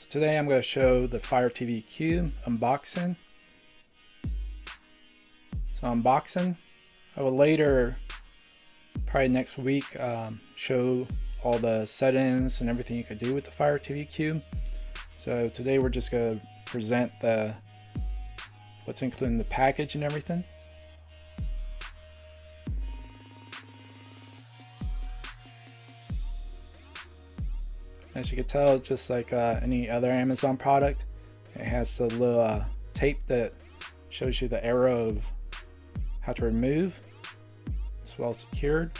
Today I'm going to show the Fire TV Cube unboxing. So unboxing, I will later, probably next week, show all the settings and everything you could do with the Fire TV Cube. So today we're just going to present what's included in the package and everything. As you can tell, just like any other Amazon product, it has the little tape that shows you the arrow of how to remove. It's well secured.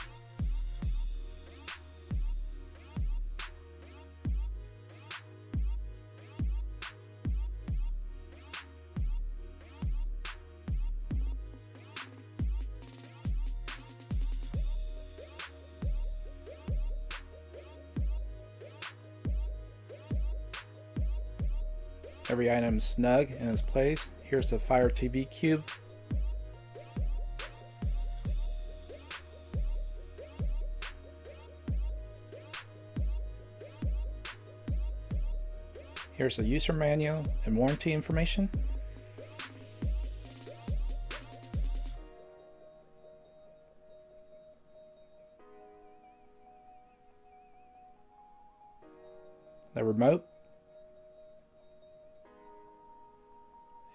Every item is snug in its place. Here's the Fire TV Cube. Here's the user manual and warranty information. The remote.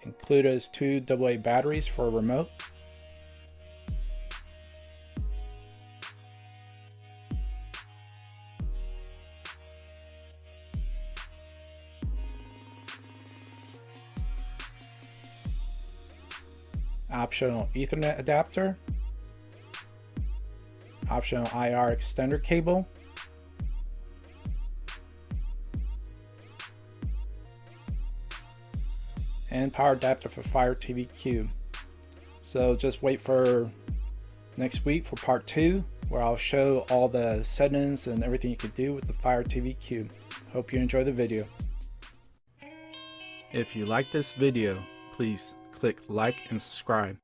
Included is 2 AA batteries for a remote. Optional Ethernet adapter. Optional IR extender cable. And power adapter for Fire TV Cube. So just wait for next week for part 2, where I'll show all the settings and everything you can do with the Fire TV Cube. Hope you enjoy the video. If you like this video, please click like and subscribe.